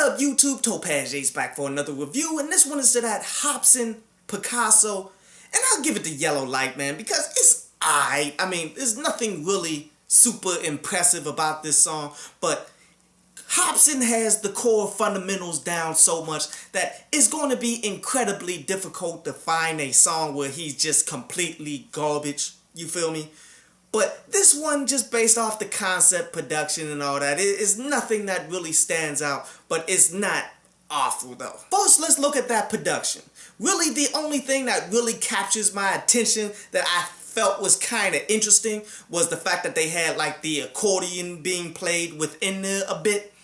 up, YouTube? Topaz Ace back for another review, and this one is to that Hopsin, Picasso, and I'll give it the yellow light, man, because it's aight. I mean, there's nothing really super impressive about this song, but Hopsin has the core fundamentals down so much that it's going to be incredibly difficult to find a song where he's just completely garbage, you feel me? But this one, just based off the concept, production, and all that, it is nothing that really stands out, but it's not awful though. First, let's look at that production. Really, the only thing that really captures my attention that I felt was kind of interesting was the fact that they had like the accordion being played within there a bit.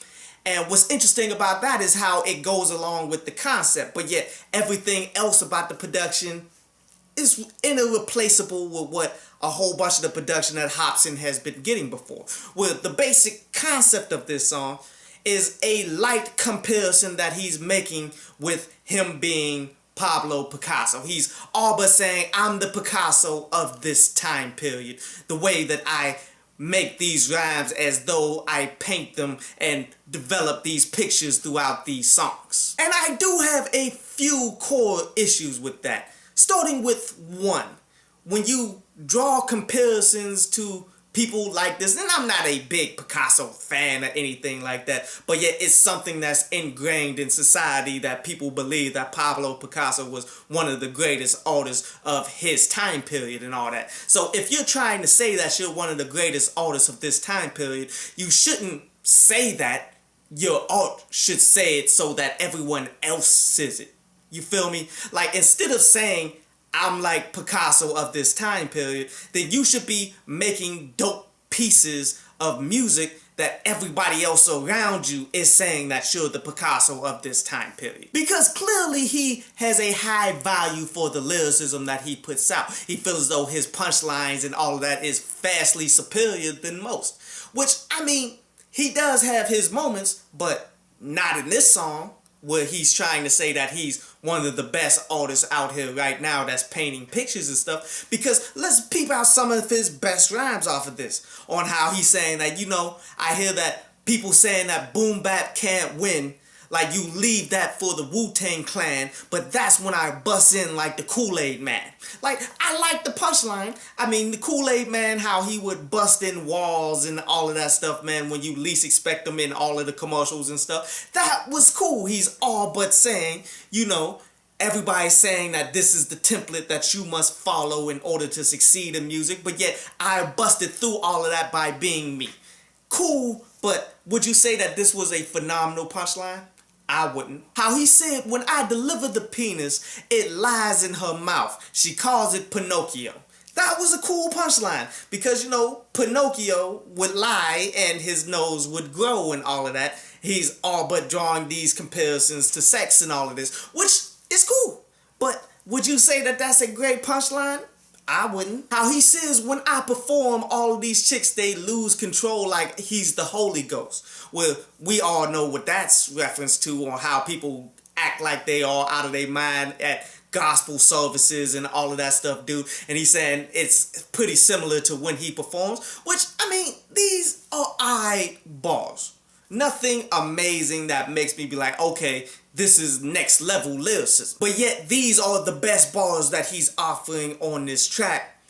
And what's interesting about that is how it goes along with the concept, but yet everything else about the production is irreplaceable with what a whole bunch of the production that Hopsin has been getting before. Well, the basic concept of this song is a light comparison that he's making with him being Pablo Picasso. He's all but saying, I'm the Picasso of this time period. The way that I make these rhymes as though I paint them and develop these pictures throughout these songs. And I do have a few core issues with that. Starting with one, when you draw comparisons to people like this, and I'm not a big Picasso fan or anything like that, but yet it's something that's ingrained in society that people believe that Pablo Picasso was one of the greatest artists of his time period and all that. So if you're trying to say that you're one of the greatest artists of this time period, you shouldn't say that. Your art should say it so that everyone else says it. You feel me? Like, instead of saying, I'm like Picasso of this time period, then you should be making dope pieces of music that everybody else around you is saying that you're the Picasso of this time period. Because clearly he has a high value for the lyricism that he puts out. He feels as though his punchlines and all of that is vastly superior than most. Which, I mean, he does have his moments, but not in this song, where he's trying to say that he's one of the best artists out here right now that's painting pictures and stuff. Because let's peep out some of his best rhymes off of this, on how he's saying that, you know, I hear that people saying that boom bap can't win, like you leave that for the Wu-Tang Clan, but that's when I bust in like the Kool-Aid Man. Like, I like the punchline. I mean, the Kool-Aid Man, how he would bust in walls and all of that stuff, man, when you least expect him in all of the commercials and stuff. That was cool. He's all but saying, you know, everybody's saying that this is the template that you must follow in order to succeed in music, but yet I busted through all of that by being me. Cool, but would you say that this was a phenomenal punchline? I wouldn't. How he said, when I deliver the penis, it lies in her mouth. She calls it Pinocchio. That was a cool punchline because, you know, Pinocchio would lie and his nose would grow and all of that. He's all but drawing these comparisons to sex and all of this, which is cool. But would you say that that's a great punchline? I wouldn't. How he says, when I perform, all of these chicks, they lose control like he's the Holy Ghost. Well, we all know what that's reference to, on how people act like they are out of their mind at gospel services and all of that stuff, dude. And he's saying it's pretty similar to when he performs, which, I mean, these are aight bars. Nothing amazing that makes me be like, okay, this is next level lyricism. But yet these are the best bars that he's offering on this track.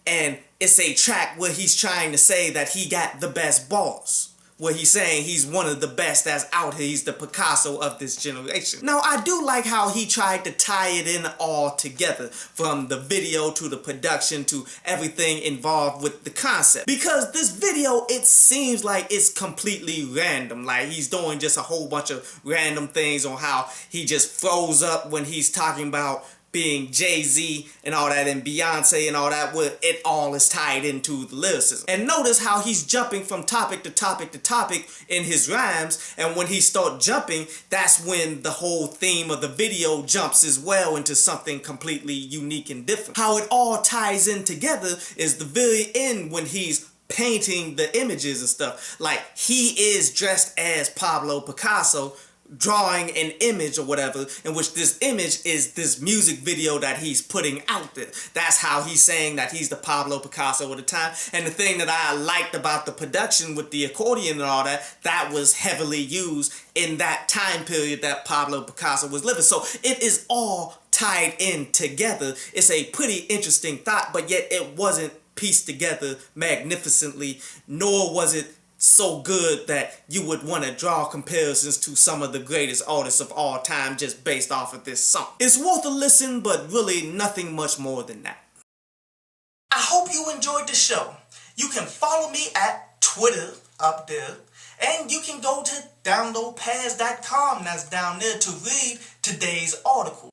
And it's a track where he's trying to say that he got the best bars. Where he's saying he's one of the best that's out here. He's the Picasso of this generation. Now, I do like how he tried to tie it in all together, from the video to the production to everything involved with the concept. Because this video, it seems like it's completely random. Like he's doing just a whole bunch of random things on how he just froze up when he's talking about being Jay-Z and all that, and Beyonce and all that, where it all is tied into the lyricism. And notice how he's jumping from topic to topic to topic in his rhymes, and when he starts jumping, that's when the whole theme of the video jumps as well into something completely unique and different. How it all ties in together is the very end when he's painting the images and stuff. Like, he is dressed as Pablo Picasso, drawing an image or whatever, in which this image is this music video that he's putting out there. That's how he's saying that he's the Pablo Picasso of the time. And the thing that I liked about the production with the accordion and all that, that was heavily used in that time period that Pablo Picasso was living. So it is all tied in together. It's a pretty interesting thought, but yet it wasn't pieced together magnificently, nor was it so good that you would want to draw comparisons to some of the greatest artists of all time just based off of this song. It's worth a listen, but really nothing much more than that. I hope you enjoyed the show. You can follow me at Twitter up there, and you can go to downloadpads.com, that's down there, to read today's article.